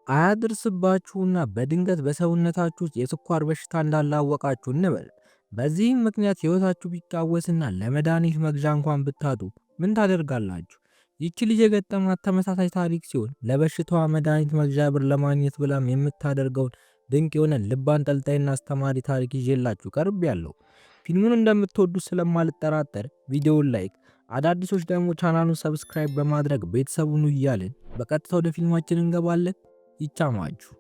አያድርስባችሁና በድንገት በሰውነታችሁ ውስጥ የስኳር በሽታ እንዳላወቃችሁ እንበል። በዚህም ምክንያት ህይወታችሁ ቢቃወስና ለመድኃኒት መግዣ እንኳን ብታጡ ምን ታደርጋላችሁ? ይቺ ልጅ የገጠማት ተመሳሳይ ታሪክ ሲሆን ለበሽታዋ መድኃኒት መግዣ ብር ለማግኘት ብላም የምታደርገውን ድንቅ የሆነ ልብ አንጠልጣይና አስተማሪ ታሪክ ይዤላችሁ ቀርቤያለሁ። ፊልሙን እንደምትወዱት ስለማልጠራጠር ቪዲዮውን ላይክ፣ አዳዲሶች ደግሞ ቻናሉን ሰብስክራይብ በማድረግ ቤተሰቡን እያልን በቀጥታ ወደ ፊልማችን እንገባለን። ይቻማችሁ።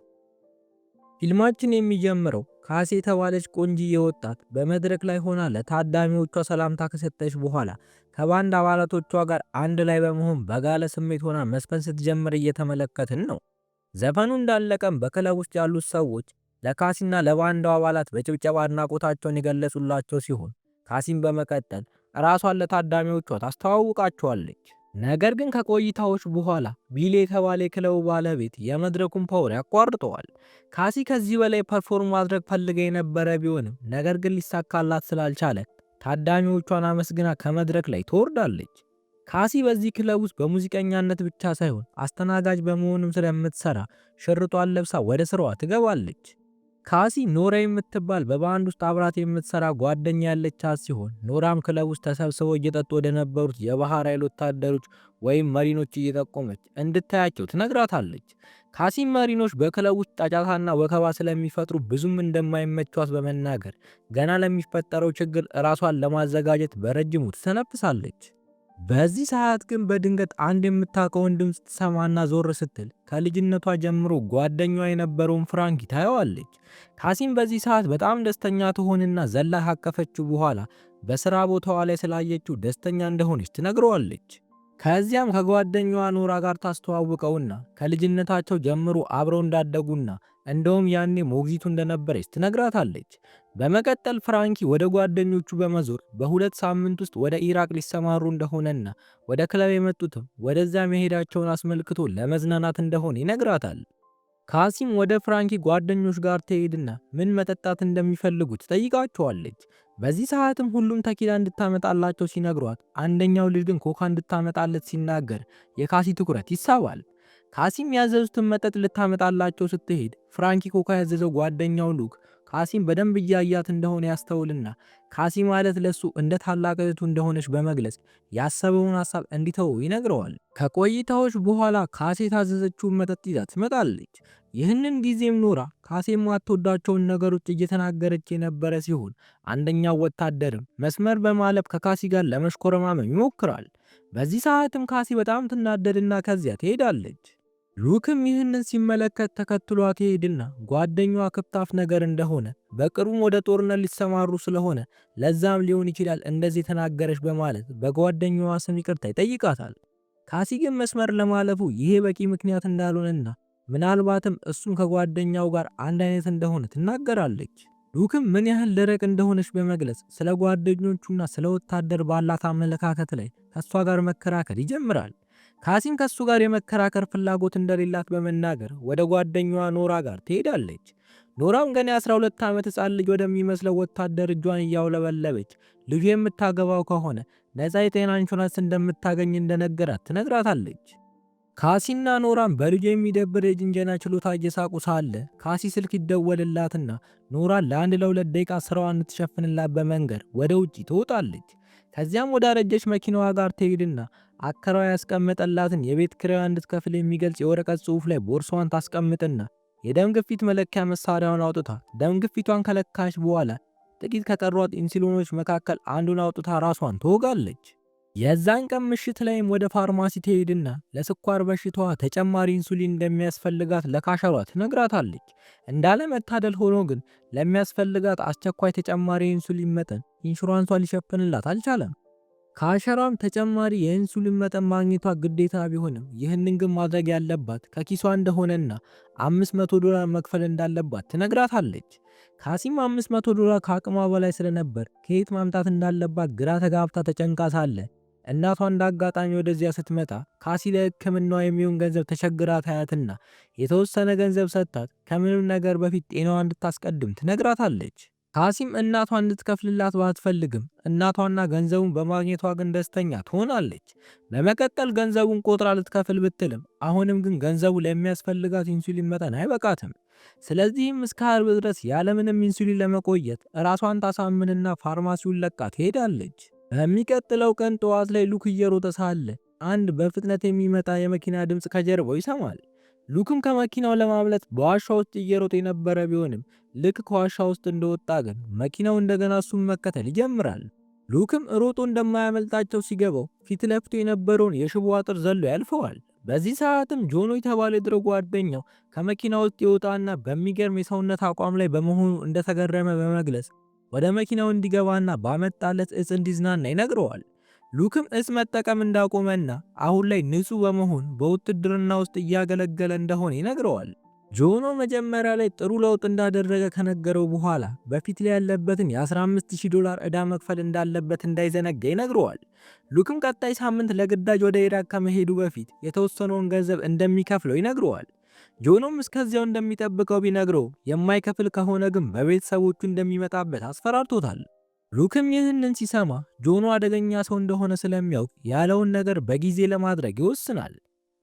ፊልማችን የሚጀምረው ካሴ የተባለች ቆንጂዬ ወጣት በመድረክ ላይ ሆና ለታዳሚዎቿ ሰላምታ ከሰጠች በኋላ ከባንድ አባላቶቿ ጋር አንድ ላይ በመሆን በጋለ ስሜት ሆና መስፈን ስትጀምር እየተመለከትን ነው። ዘፈኑ እንዳለቀም በክለብ ውስጥ ያሉት ሰዎች ለካሲና ለባንዳው አባላት በጭብጨባ አድናቆታቸውን የገለጹላቸው ሲሆን ካሲም በመቀጠል ራሷን ለታዳሚዎቿ ታስተዋውቃቸዋለች። ነገር ግን ከቆይታዎች በኋላ ቢሊ የተባለ የክለቡ ባለቤት የመድረኩን ፓወር ያቋርጠዋል። ካሲ ከዚህ በላይ ፐርፎርም ማድረግ ፈልጋ የነበረ ቢሆንም ነገር ግን ሊሳካላት ስላልቻለ ታዳሚዎቿን አመስግና ከመድረክ ላይ ትወርዳለች። ካሲ በዚህ ክለብ ውስጥ በሙዚቀኛነት ብቻ ሳይሆን አስተናጋጅ በመሆንም ስለምትሰራ ሽርጧን ለብሳ ወደ ስራዋ ትገባለች። ካሲ ኖራ የምትባል በባንድ ውስጥ አብራት የምትሰራ ጓደኛ ያለቻት ሲሆን ኖራም ክለብ ውስጥ ተሰብስበው እየጠጡ ወደ ነበሩት የባህር ኃይል ወታደሮች ወይም መሪኖች እየጠቆመች እንድታያቸው ትነግራታለች። ካሲም መሪኖች በክለብ ውስጥ ጫጫታና ወከባ ስለሚፈጥሩ ብዙም እንደማይመቿት በመናገር ገና ለሚፈጠረው ችግር ራሷን ለማዘጋጀት በረጅሙ ትተነፍሳለች። በዚህ ሰዓት ግን በድንገት አንድ የምታውቀውን ድምፅ ትሰማና ዞር ስትል ከልጅነቷ ጀምሮ ጓደኛዋ የነበረውን ፍራንኪ ታየዋለች። ካሲም በዚህ ሰዓት በጣም ደስተኛ ትሆንና ዘላ ካቀፈችው በኋላ በስራ ቦታዋ ላይ ስላየችው ደስተኛ እንደሆነች ትነግረዋለች። ከዚያም ከጓደኛዋ ኖራ ጋር ታስተዋውቀውና ከልጅነታቸው ጀምሮ አብረው እንዳደጉና እንደውም ያኔ ሞግዚቱ እንደነበረች ትነግራታለች። በመቀጠል ፍራንኪ ወደ ጓደኞቹ በመዞር በሁለት ሳምንት ውስጥ ወደ ኢራቅ ሊሰማሩ እንደሆነና ወደ ክለብ የመጡትም ወደዚያ መሄዳቸውን አስመልክቶ ለመዝናናት እንደሆነ ይነግራታል። ካሲም ወደ ፍራንኪ ጓደኞች ጋር ትሄድና ምን መጠጣት እንደሚፈልጉ ትጠይቃቸዋለች። በዚህ ሰዓትም ሁሉም ተኪላ እንድታመጣላቸው ሲነግሯት አንደኛው ልጅ ግን ኮካ እንድታመጣለት ሲናገር የካሲ ትኩረት ይሳባል። ካሲም ያዘዙትን መጠጥ ልታመጣላቸው ስትሄድ ፍራንኪ ኮካ ያዘዘው ጓደኛው ሉክ ካሲም በደንብ እያያት እንደሆነ ያስተውልና ካሲ ማለት ለሱ እንደ ታላቅ እህቱ እንደሆነች በመግለጽ ያሰበውን ሐሳብ እንዲተው ይነግረዋል። ከቆይታዎች በኋላ ካሲ የታዘዘችውን መጠጥ ይዛ ትመጣለች። ይህንን ጊዜም ኖራ ካሲ የማትወዳቸውን ነገሮች እየተናገረች የነበረ ሲሆን አንደኛው ወታደርም መስመር በማለፍ ከካሲ ጋር ለመሽኮረማመም ይሞክራል። በዚህ ሰዓትም ካሲ በጣም ትናደድና ከዚያ ትሄዳለች። ሉክም ይህንን ሲመለከት ተከትሏት ይሄድና ጓደኛዋ ክፍታፍ ነገር እንደሆነ በቅርቡም ወደ ጦርነት ሊሰማሩ ስለሆነ ለዛም ሊሆን ይችላል እንደዚህ ተናገረች በማለት በጓደኛዋ ስም ይቅርታ ይጠይቃታል። ካሲ ግን መስመር ለማለፉ ይሄ በቂ ምክንያት እንዳልሆነና ምናልባትም እሱም ከጓደኛው ጋር አንድ አይነት እንደሆነ ትናገራለች። ሉክም ምን ያህል ደረቅ እንደሆነች በመግለጽ ስለ ጓደኞቹና ስለ ወታደር ባላት አመለካከት ላይ ከሷ ጋር መከራከር ይጀምራል። ካሲም ከሱ ጋር የመከራከር ፍላጎት እንደሌላት በመናገር ወደ ጓደኛዋ ኖራ ጋር ትሄዳለች። ኖራም ገና 12 ዓመት ሕፃን ልጅ ወደሚመስለው ወታደር እጇን እያውለበለበች ልጁ የምታገባው ከሆነ ነፃ የጤና ኢንሹራንስ እንደምታገኝ እንደነገራት ትነግራታለች። ካሲና ኖራም በልጁ የሚደብር የጅንጀና ችሎታ እየሳቁ ሳለ ካሲ ስልክ ይደወልላትና ኖራን ለአንድ ለሁለት ደቂቃ ስራዋን እንድትሸፍንላት በመንገር ወደ ውጪ ትወጣለች። ከዚያም ወደ አረጀች መኪናዋ ጋር ትሄድና አከራዋ ያስቀመጠላትን የቤት ኪራይ እንድትከፍል የሚገልጽ የወረቀት ጽሑፍ ላይ ቦርሳዋን ታስቀምጥና የደም ግፊት መለኪያ መሳሪያውን አውጥታ ደም ግፊቷን ከለካች በኋላ ጥቂት ከቀሯት ኢንሱሊኖች መካከል አንዱን አውጥታ ራሷን ትወጋለች። የዛን ቀን ምሽት ላይም ወደ ፋርማሲ ትሄድና ለስኳር በሽታዋ ተጨማሪ ኢንሱሊን እንደሚያስፈልጋት ለካሸሯ ትነግራታለች። እንዳለመታደል ሆኖ ግን ለሚያስፈልጋት አስቸኳይ ተጨማሪ ኢንሱሊን መጠን ኢንሹራንሷ ሊሸፍንላት አልቻለም። ካሸሯም ተጨማሪ የኢንሱሊን መጠን ማግኘቷ ግዴታ ቢሆንም ይህንን ግን ማድረግ ያለባት ከኪሷ እንደሆነና $500 መክፈል እንዳለባት ትነግራታለች። ካሲም $500 ከአቅሟ በላይ ስለነበር ከየት ማምጣት እንዳለባት ግራ ተጋብታ ተጨንቃ ሳለ እናቷ እንዳጋጣሚ ወደዚያ ስትመጣ ካሲ ለሕክምናዋ የሚሆን ገንዘብ ተቸግራ ታያትና የተወሰነ ገንዘብ ሰጥታት ከምንም ነገር በፊት ጤናዋ እንድታስቀድም ትነግራታለች። ካሲም እናቷን እንድትከፍልላት ባትፈልግም እናቷና ገንዘቡን በማግኘቷ ግን ደስተኛ ትሆናለች። በመቀጠል ገንዘቡን ቆጥራ ልትከፍል ብትልም አሁንም ግን ገንዘቡ ለሚያስፈልጋት ኢንሱሊን መጠን አይበቃትም። ስለዚህም እስከ አርብ ድረስ ያለምንም ኢንሱሊን ለመቆየት ራሷን ታሳምንና ፋርማሲውን ለቃ ትሄዳለች። በሚቀጥለው ቀን ጠዋት ላይ ሉክ እየሮጠ ሳለ አንድ በፍጥነት የሚመጣ የመኪና ድምፅ ከጀርባው ይሰማል። ሉክም ከመኪናው ለማምለጥ በዋሻ ውስጥ እየሮጠ የነበረ ቢሆንም ልክ ከዋሻ ውስጥ እንደወጣ ግን መኪናው እንደገና እሱን መከተል ይጀምራል። ሉክም ሮጦ እንደማያመልጣቸው ሲገባው ፊት ለፊቱ የነበረውን የሽቦ አጥር ዘሎ ያልፈዋል። በዚህ ሰዓትም ጆኖ የተባለ የድሮ ጓደኛው ከመኪና ውስጥ ይወጣና በሚገርም የሰውነት አቋም ላይ በመሆኑ እንደተገረመ በመግለጽ ወደ መኪናው እንዲገባና ባመጣለት እጽ እንዲዝናና ይነግረዋል። ሉክም እጽ መጠቀም እንዳቆመና አሁን ላይ ንጹህ በመሆን በውትድርና ውስጥ እያገለገለ እንደሆነ ይነግረዋል። ጆኖ መጀመሪያ ላይ ጥሩ ለውጥ እንዳደረገ ከነገረው በኋላ በፊት ላይ ያለበትን የ15000 ዕዳ መክፈል እንዳለበት እንዳይዘነጋ ይነግረዋል። ሉክም ቀጣይ ሳምንት ለግዳጅ ወደ ኢራቅ ከመሄዱ በፊት የተወሰነውን ገንዘብ እንደሚከፍለው ይነግረዋል። ጆኖም እስከዚያው እንደሚጠብቀው ቢነግረው የማይከፍል ከሆነ ግን በቤተሰቦቹ እንደሚመጣበት አስፈራርቶታል። ሉክም ይህንን ሲሰማ ጆኖ አደገኛ ሰው እንደሆነ ስለሚያውቅ ያለውን ነገር በጊዜ ለማድረግ ይወስናል።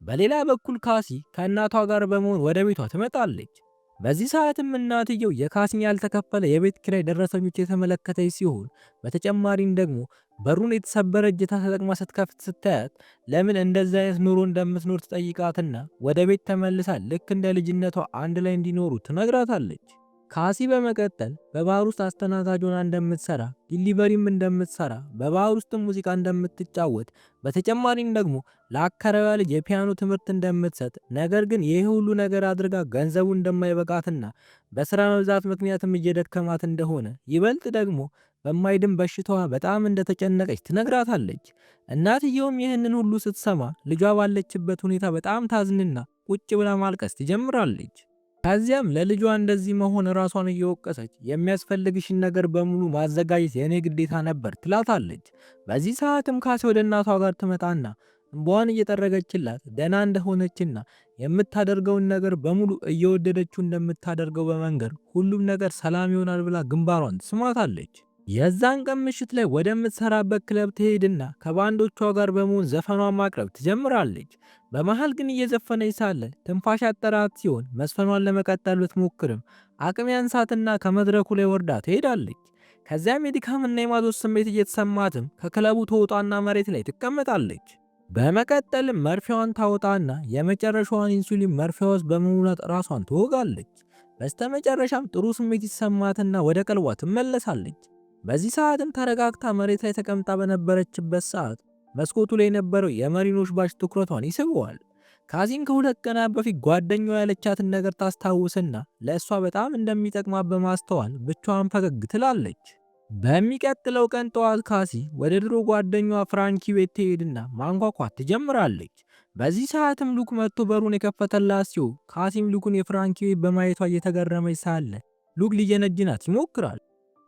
በሌላ በኩል ካሲ ከእናቷ ጋር በመሆን ወደ ቤቷ ትመጣለች። በዚህ ሰዓትም እናትየው የካሲን ያልተከፈለ የቤት ኪራይ ደረሰኞች የተመለከተች ሲሆን በተጨማሪም ደግሞ በሩን የተሰበረ እጀታ ተጠቅማ ስትከፍት ስታያት ለምን እንደዚህ አይነት ኑሮ እንደምትኖር ትጠይቃትና ወደ ቤት ተመልሳ ልክ እንደ ልጅነቷ አንድ ላይ እንዲኖሩ ትነግራታለች። ካሲ በመቀጠል በባህር ውስጥ አስተናጋጅ ሆና እንደምትሰራ፣ ዲሊቨሪም እንደምትሰራ፣ በባህር ውስጥ ሙዚቃ እንደምትጫወት፣ በተጨማሪም ደግሞ ለአከራዋ ልጅ የፒያኖ ትምህርት እንደምትሰጥ፣ ነገር ግን ይህ ሁሉ ነገር አድርጋ ገንዘቡ እንደማይበቃትና በስራ መብዛት ምክንያትም እየደከማት እንደሆነ ይበልጥ ደግሞ በማይድን በሽታዋ በጣም እንደተጨነቀች ትነግራታለች። እናትየውም ይህንን ሁሉ ስትሰማ ልጇ ባለችበት ሁኔታ በጣም ታዝንና ቁጭ ብላ ማልቀስ ትጀምራለች። ከዚያም ለልጇ እንደዚህ መሆን ራሷን እየወቀሰች የሚያስፈልግሽን ነገር በሙሉ ማዘጋጀት የኔ ግዴታ ነበር ትላታለች። በዚህ ሰዓትም ካሲ ወደ እናቷ ጋር ትመጣና እንባዋን እየጠረገችላት ደህና እንደሆነችና የምታደርገውን ነገር በሙሉ እየወደደችው እንደምታደርገው በመንገር ሁሉም ነገር ሰላም ይሆናል ብላ ግንባሯን ትስማታለች። የዛን ቀን ምሽት ላይ ወደምትሰራበት ክለብ ትሄድና ከባንዶቿ ጋር በመሆን ዘፈኗን ማቅረብ ትጀምራለች። በመሃል ግን እየዘፈነች ሳለ ትንፋሽ ያጠራት ሲሆን መስፈኗን ለመቀጠል ብትሞክርም አቅም ያንሳትና ከመድረኩ ላይ ወርዳ ትሄዳለች። ከዚያም የድካምና የማዞር ስሜት እየተሰማትም ከክለቡ ተወጣና መሬት ላይ ትቀመጣለች። በመቀጠልም መርፌዋን ታወጣና የመጨረሻዋን ኢንሱሊን መርፌዋ ውስጥ በመሙላት ራሷን ትወጋለች። በስተመጨረሻም ጥሩ ስሜት ይሰማትና ወደ ቀልቧ ትመለሳለች። በዚህ ሰዓትም ተረጋግታ መሬት ላይ ተቀምጣ በነበረችበት ሰዓት መስኮቱ ላይ የነበረው የመሪኖች ባሽ ትኩረቷን ይስበዋል። ካሲም ከሁለት ቀናት በፊት ጓደኛዋ ያለቻትን ነገር ታስታውስና ለእሷ በጣም እንደሚጠቅማት በማስተዋል ብቻዋን ፈገግ ትላለች። በሚቀጥለው ቀን ጠዋት ካሲ ወደ ድሮ ጓደኛዋ ፍራንኪ ቤት ትሄድና ማንኳኳት ትጀምራለች። በዚህ ሰዓትም ሉክ መጥቶ በሩን የከፈተላት ሲሆን ካሲም ሉክን የፍራንኪ ቤት በማየቷ እየተገረመች ሳለ ሉክ ሊጀነጅናት ይሞክራል።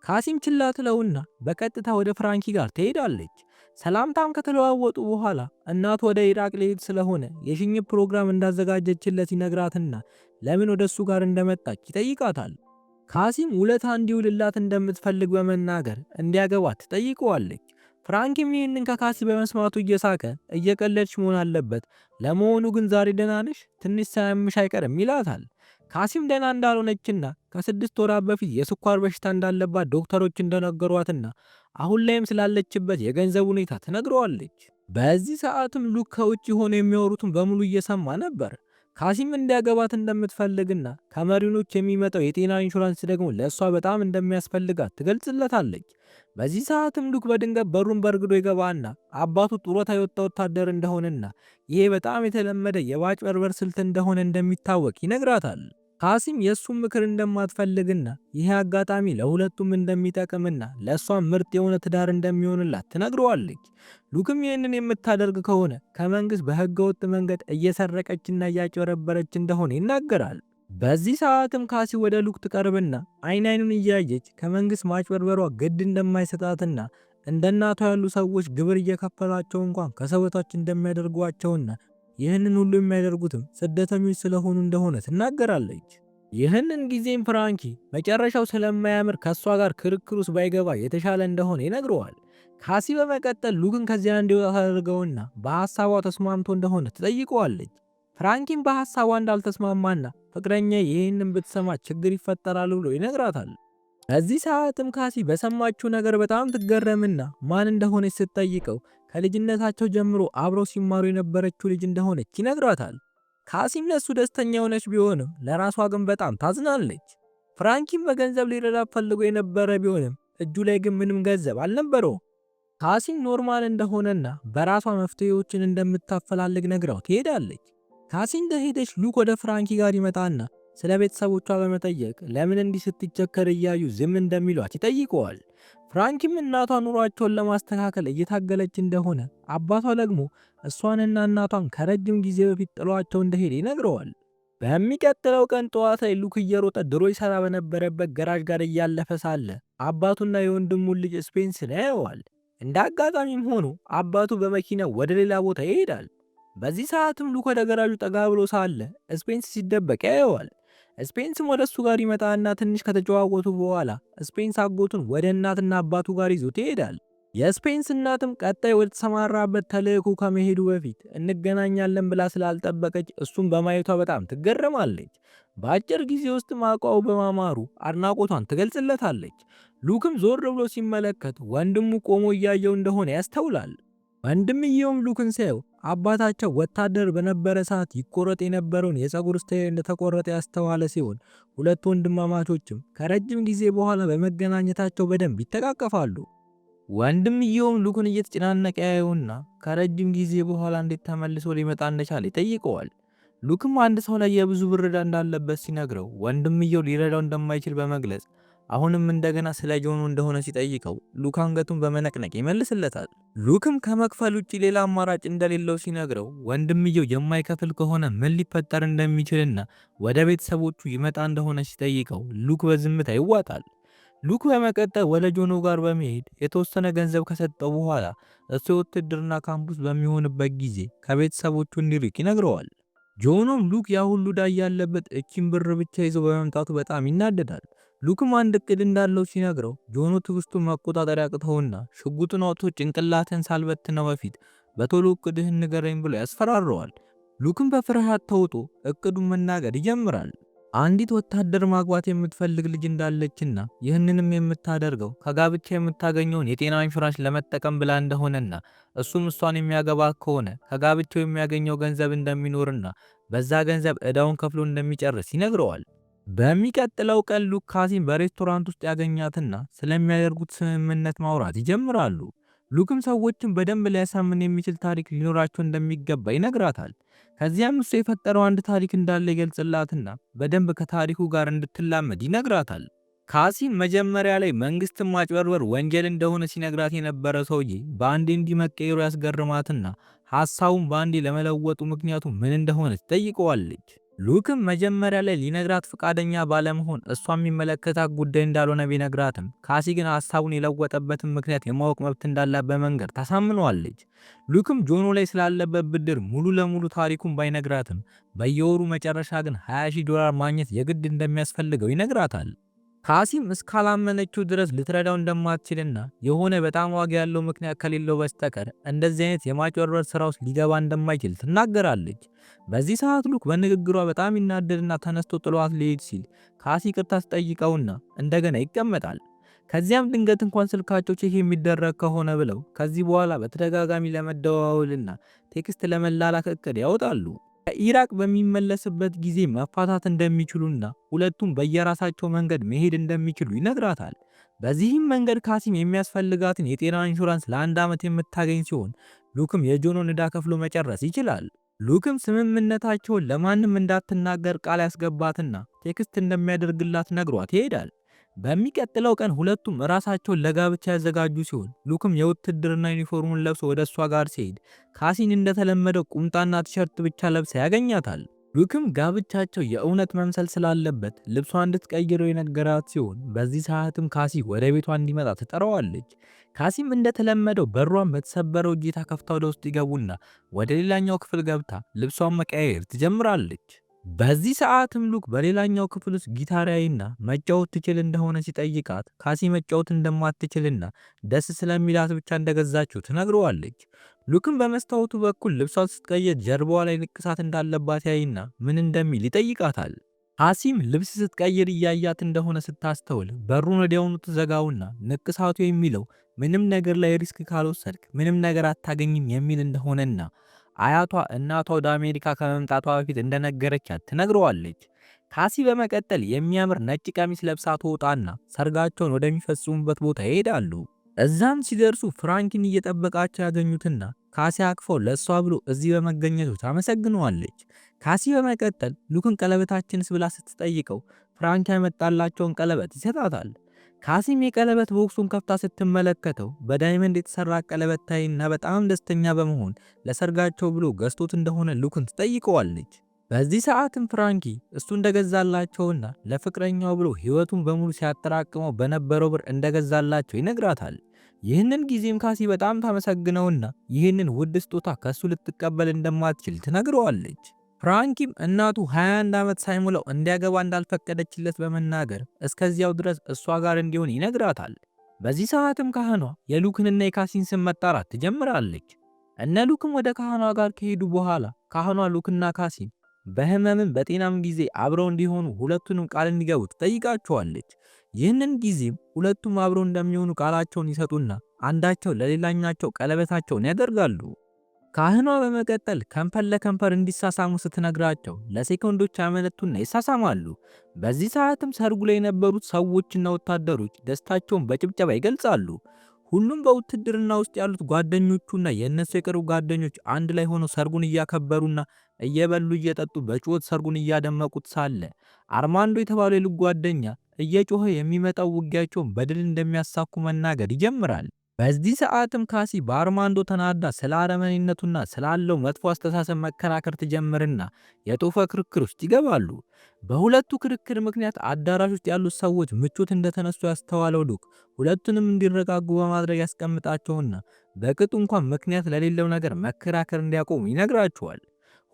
ካሲም ችላ ትለውና በቀጥታ ወደ ፍራንኪ ጋር ትሄዳለች። ሰላምታም ከተለዋወጡ በኋላ እናቱ ወደ ኢራቅ ሊሄድ ስለሆነ የሽኝት ፕሮግራም እንዳዘጋጀችለት ይነግራትና ለምን ወደሱ ጋር እንደመጣች ይጠይቃታል። ካሲም ውለታ እንዲውልላት እንደምትፈልግ በመናገር እንዲያገባት ትጠይቀዋለች። ፍራንኪም ይህንን ከካሲ በመስማቱ እየሳቀ እየቀለድሽ መሆን አለበት፣ ለመሆኑ ግን ዛሬ ደህና ነሽ? ትንሽ ሳያምሽ አይቀርም ይላታል። ካሲም ደህና እንዳልሆነችና ከ6 ወራት በፊት የስኳር በሽታ እንዳለባት ዶክተሮች እንደነገሯትና አሁን ላይም ስላለችበት የገንዘብ ሁኔታ ትነግረዋለች። በዚህ ሰዓትም ሉክ ከውጭ ሆኖ የሚያወሩትን በሙሉ እየሰማ ነበር። ካሲም እንዲያገባት እንደምትፈልግና ከመሪኖች የሚመጣው የጤና ኢንሹራንስ ደግሞ ለእሷ በጣም እንደሚያስፈልጋት ትገልጽለታለች። በዚህ ሰዓትም ሉክ በድንገት በሩን በርግዶ ይገባና አባቱ ጡረታ የወጣ ወታደር እንደሆነና ይሄ በጣም የተለመደ የማጭበርበር ስልት እንደሆነ እንደሚታወቅ ይነግራታል። ካሲም የእሱን ምክር እንደማትፈልግና ይሄ አጋጣሚ ለሁለቱም እንደሚጠቅምና ለእሷም ምርጥ የሆነ ትዳር እንደሚሆንላት ትነግረዋለች። ሉክም ይህንን የምታደርግ ከሆነ ከመንግስት በህገ ወጥ መንገድ እየሰረቀችና እያጭበረበረች እንደሆነ ይናገራል። በዚህ ሰዓትም ካሲ ወደ ሉክ ትቀርብና አይኑን እያየች ከመንግስት ማጭበርበሯ ግድ እንደማይሰጣትና እንደ እናቷ ያሉ ሰዎች ግብር እየከፈሏቸው እንኳን ከሰው በታች እንደሚያደርጓቸውና ይህንን ሁሉ የሚያደርጉትም ስደተኞች ስለሆኑ እንደሆነ ትናገራለች። ይህንን ጊዜም ፍራንኪ መጨረሻው ስለማያምር ከእሷ ጋር ክርክር ውስጥ ባይገባ የተሻለ እንደሆነ ይነግረዋል። ካሲ በመቀጠል ሉክን ከዚያ እንዲወጣ ታደርገውና በሐሳቧ ተስማምቶ እንደሆነ ትጠይቀዋለች። ፍራንኪም በሐሳቧ እንዳልተስማማና ፍቅረኛ ይህንን ብትሰማ ችግር ይፈጠራል ብሎ ይነግራታል። በዚህ ሰዓትም ካሲ በሰማችው ነገር በጣም ትገረምና ማን እንደሆነች ስትጠይቀው ከልጅነታቸው ጀምሮ አብረው ሲማሩ የነበረችው ልጅ እንደሆነች ይነግራታል። ካሲም ለሱ ደስተኛ የሆነች ቢሆንም ለራሷ ግን በጣም ታዝናለች። ፍራንኪም በገንዘብ ሊረዳት ፈልጎ የነበረ ቢሆንም እጁ ላይ ግን ምንም ገንዘብ አልነበረውም። ካሲም ኖርማል እንደሆነና በራሷ መፍትሄዎችን እንደምታፈላልግ ነግራው ትሄዳለች። ካሲ እንደሄደች ሉክ ወደ ፍራንኪ ጋር ይመጣና ስለ ቤተሰቦቿ በመጠየቅ ለምን እንዲህ ስትቸከር እያዩ ዝም እንደሚሏት ይጠይቀዋል። ፍራንኪም እናቷ ኑሯቸውን ለማስተካከል እየታገለች እንደሆነ፣ አባቷ ደግሞ እሷንና እናቷን ከረጅም ጊዜ በፊት ጥሏቸው እንደሄደ ይነግረዋል። በሚቀጥለው ቀን ጠዋት ላይ ሉክ እየሮጠ ድሮ ይሰራ በነበረበት ገራዥ ጋር እያለፈ ሳለ አባቱና የወንድሙን ልጅ ስፔንስን ያየዋል። እንደ አጋጣሚም ሆኖ አባቱ በመኪና ወደ ሌላ ቦታ ይሄዳል። በዚህ ሰዓትም ሉክ ወደ ገራዡ ጠጋ ብሎ ሳለ ስፔንስ ሲደበቅ ያየዋል። ስፔንስም ወደ እሱ ጋር ይመጣና ትንሽ ከተጨዋወቱ በኋላ ስፔንስ አጎቱን ወደ እናትና አባቱ ጋር ይዞት ይሄዳል። የስፔንስ እናትም ቀጣይ ወደ ተሰማራበት ተልእኮ ከመሄዱ በፊት እንገናኛለን ብላ ስላልጠበቀች እሱን በማየቷ በጣም ትገረማለች። በአጭር ጊዜ ውስጥ አቋሙ በማማሩ አድናቆቷን ትገልጽለታለች። ሉክም ዞር ብሎ ሲመለከት ወንድሙ ቆሞ እያየው እንደሆነ ያስተውላል። ወንድምየውም ሉክን ሲያየው አባታቸው ወታደር በነበረ ሰዓት ይቆረጥ የነበረውን የፀጉር ስታይል እንደተቆረጠ ያስተዋለ ሲሆን ሁለት ወንድማማቾችም ከረጅም ጊዜ በኋላ በመገናኘታቸው በደንብ ይተቃቀፋሉ። ወንድምየውም ሉክን እየተጨናነቀ ያየውና ከረጅም ጊዜ በኋላ እንዴት ተመልሶ ሊመጣ እንደቻለ ይጠይቀዋል። ሉክም አንድ ሰው ላይ የብዙ ብር ዕዳ እንዳለበት ሲነግረው ወንድምየው ሊረዳው እንደማይችል በመግለጽ አሁንም እንደገና ስለ ጆኑ እንደሆነ ሲጠይቀው ሉክ አንገቱን በመነቅነቅ ይመልስለታል። ሉክም ከመክፈል ውጪ ሌላ አማራጭ እንደሌለው ሲነግረው ወንድምየው የማይከፍል ከሆነ ምን ሊፈጠር እንደሚችልና ወደ ቤተሰቦቹ ይመጣ እንደሆነ ሲጠይቀው ሉክ በዝምታ ይዋጣል። ሉክ በመቀጠል ወደ ጆኑ ጋር በመሄድ የተወሰነ ገንዘብ ከሰጠው በኋላ እሱ የውትድርና ካምፕስ በሚሆንበት ጊዜ ከቤተሰቦቹ እንዲርቅ ይነግረዋል። ጆኑም ሉክ ያ ሁሉ ዕዳ ያለበት እቺን ብር ብቻ ይዞ በመምጣቱ በጣም ይናደዳል። ሉክም አንድ እቅድ እንዳለው ሲነግረው ጆኑ ትዕግስቱን መቆጣጠር ያቅተውና ሽጉጡን አውጥቶ ጭንቅላትን ሳልበትነው በፊት በቶሎ እቅድህን ንገረኝ ብሎ ያስፈራረዋል። ሉክም በፍርሃት ተውጦ እቅዱን መናገር ይጀምራል። አንዲት ወታደር ማግባት የምትፈልግ ልጅ እንዳለችና ይህንንም የምታደርገው ከጋብቻ የምታገኘውን የጤና ኢንሹራንስ ለመጠቀም ብላ እንደሆነና እሱም እሷን የሚያገባ ከሆነ ከጋብቻው የሚያገኘው ገንዘብ እንደሚኖርና በዛ ገንዘብ ዕዳውን ከፍሎ እንደሚጨርስ ይነግረዋል። በሚቀጥለው ቀን ሉክ ካሲን በሬስቶራንት ውስጥ ያገኛትና ስለሚያደርጉት ስምምነት ማውራት ይጀምራሉ። ሉክም ሰዎችን በደንብ ሊያሳምን የሚችል ታሪክ ሊኖራቸው እንደሚገባ ይነግራታል። ከዚያም እሱ የፈጠረው አንድ ታሪክ እንዳለ ይገልጽላትና በደንብ ከታሪኩ ጋር እንድትላመድ ይነግራታል። ካሲም መጀመሪያ ላይ መንግስትን ማጭበርበር ወንጀል እንደሆነ ሲነግራት የነበረ ሰውዬ በአንዴ እንዲመቀየሩ ያስገርማትና ሐሳቡን በአንዴ ለመለወጡ ምክንያቱ ምን እንደሆነ ትጠይቀዋለች። ሉክም መጀመሪያ ላይ ሊነግራት ፈቃደኛ ባለመሆን እሷ የሚመለከታት ጉዳይ እንዳልሆነ ቢነግራትም ካሲ ግን ሐሳቡን የለወጠበትን ምክንያት የማወቅ መብት እንዳላት በመንገር ታሳምነዋለች። ሉክም ጆኑ ላይ ስላለበት ብድር ሙሉ ለሙሉ ታሪኩን ባይነግራትም በየወሩ መጨረሻ ግን $20,000 ማግኘት የግድ እንደሚያስፈልገው ይነግራታል። ካሲም እስካላመነችው ድረስ ልትረዳው እንደማትችልና የሆነ በጣም ዋጋ ያለው ምክንያት ከሌለው በስተቀር እንደዚህ አይነት የማጭበርበር ስራ ውስጥ ሊገባ እንደማይችል ትናገራለች። በዚህ ሰዓት ሉክ በንግግሯ በጣም ይናደድና ተነስቶ ጥሏት ሊሄድ ሲል ካሲ ይቅርታ ትጠይቀውና እንደገና ይቀመጣል። ከዚያም ድንገት እንኳን ስልካቸው ቼክ የሚደረግ ከሆነ ብለው ከዚህ በኋላ በተደጋጋሚ ለመደዋወልና ቴክስት ለመላላክ እቅድ ያወጣሉ። ከኢራቅ በሚመለስበት ጊዜ መፋታት እንደሚችሉና ሁለቱም በየራሳቸው መንገድ መሄድ እንደሚችሉ ይነግራታል። በዚህም መንገድ ካሲም የሚያስፈልጋትን የጤና ኢንሹራንስ ለ1 ዓመት የምታገኝ ሲሆን ሉክም የጆኑን ዕዳ ከፍሎ መጨረስ ይችላል። ሉክም ስምምነታቸውን ለማንም እንዳትናገር ቃል ያስገባትና ቴክስት እንደሚያደርግላት ነግሯት ይሄዳል። በሚቀጥለው ቀን ሁለቱም ራሳቸውን ለጋብቻ ያዘጋጁ ሲሆን ሉክም የውትድርና ዩኒፎርሙን ለብሶ ወደ እሷ ጋር ሲሄድ ካሲን እንደተለመደው ቁምጣና ቲሸርት ብቻ ለብሳ ያገኛታል። ሉክም ጋብቻቸው የእውነት መምሰል ስላለበት ልብሷ እንድትቀይረው የነገራት ሲሆን በዚህ ሰዓትም ካሲ ወደ ቤቷ እንዲመጣ ትጠራዋለች። ካሲም እንደተለመደው በሯን በተሰበረው እጀታ ከፍታ ወደ ውስጥ ይገቡና ወደ ሌላኛው ክፍል ገብታ ልብሷን መቀያየር ትጀምራለች። በዚህ ሰዓትም ሉክ በሌላኛው ክፍል ውስጥ ጊታር ያይና መጫወት ትችል እንደሆነ ሲጠይቃት ካሲ መጫወት እንደማትችልና ደስ ስለሚላት ብቻ እንደገዛችው ትነግረዋለች። ሉክም በመስታወቱ በኩል ልብሷን ስትቀይር ጀርባዋ ላይ ንቅሳት እንዳለባት ያይና ምን እንደሚል ይጠይቃታል። ካሲም ልብስ ስትቀይር እያያት እንደሆነ ስታስተውል በሩን ወዲያውኑ ትዘጋውና ንቅሳቱ የሚለው ምንም ነገር ላይ ሪስክ ካልወሰድክ ምንም ነገር አታገኝም የሚል እንደሆነና አያቷ እናቷ ወደ አሜሪካ ከመምጣቷ በፊት እንደነገረቻት ትነግረዋለች። ካሲ በመቀጠል የሚያምር ነጭ ቀሚስ ለብሳ ትወጣና ሰርጋቸውን ወደሚፈጽሙበት ቦታ ይሄዳሉ። እዛም ሲደርሱ ፍራንኪን እየጠበቃቸው ያገኙትና ካሲ አቅፈው ለሷ ብሎ እዚህ በመገኘቱ ታመሰግነዋለች። ካሲ በመቀጠል ሉክን ቀለበታችንስ ብላ ስትጠይቀው ፍራንክ ያመጣላቸውን ቀለበት ይሰጣታል። ካሲም የቀለበት ቦክሱን ከፍታ ስትመለከተው በዳይመንድ የተሰራ ቀለበት ታይና በጣም ደስተኛ በመሆን ለሰርጋቸው ብሎ ገዝቶት እንደሆነ ሉክን ትጠይቀዋለች። በዚህ ሰዓትም ፍራንኪ እሱ እንደገዛላቸውና ለፍቅረኛው ብሎ ህይወቱን በሙሉ ሲያጠራቅመው በነበረው ብር እንደገዛላቸው ይነግራታል። ይህንን ጊዜም ካሲ በጣም ታመሰግነውና ይህንን ውድ ስጦታ ከሱ ልትቀበል እንደማትችል ትነግረዋለች። ፍራንኪም እናቱ 21 ዓመት ሳይሞላው እንዲያገባ እንዳልፈቀደችለት በመናገር እስከዚያው ድረስ እሷ ጋር እንዲሆን ይነግራታል። በዚህ ሰዓትም ካህኗ የሉክንና የካሲን ስም መጣራት ትጀምራለች። እነ ሉክም ወደ ካህኗ ጋር ከሄዱ በኋላ ካህኗ ሉክና ካሲን በህመምም በጤናም ጊዜ አብረው እንዲሆኑ ሁለቱንም ቃል እንዲገቡ ትጠይቃቸዋለች። ይህንን ጊዜም ሁለቱም አብረው እንደሚሆኑ ቃላቸውን ይሰጡና አንዳቸው ለሌላኛቸው ቀለበታቸውን ያደርጋሉ። ካህኗ በመቀጠል ከንፈር ለከንፈር እንዲሳሳሙ ስትነግራቸው ለሴኮንዶች ያመነቱና ይሳሳማሉ። በዚህ ሰዓትም ሰርጉ ላይ የነበሩት ሰዎችና ወታደሮች ደስታቸውን በጭብጨባ ይገልጻሉ። ሁሉም በውትድርና ውስጥ ያሉት ጓደኞቹና የእነሱ የቅርብ ጓደኞች አንድ ላይ ሆነው ሰርጉን እያከበሩና እየበሉ እየጠጡ በጩኸት ሰርጉን እያደመቁት ሳለ አርማንዶ የተባለው የልጅ ጓደኛ እየጮኸ የሚመጣው ውጊያቸውን በድል እንደሚያሳኩ መናገር ይጀምራል። በዚህ ሰዓትም ካሲ በአርማንዶ ተናዳ ስለ አረመኔነቱና ስላለው መጥፎ አስተሳሰብ መከራከር ትጀምርና የጦፈ ክርክር ውስጥ ይገባሉ። በሁለቱ ክርክር ምክንያት አዳራሽ ውስጥ ያሉት ሰዎች ምቾት እንደተነሱ ያስተዋለው ሉክ ሁለቱንም እንዲረጋጉ በማድረግ ያስቀምጣቸውና በቅጡ እንኳን ምክንያት ለሌለው ነገር መከራከር እንዲያቆሙ ይነግራቸዋል።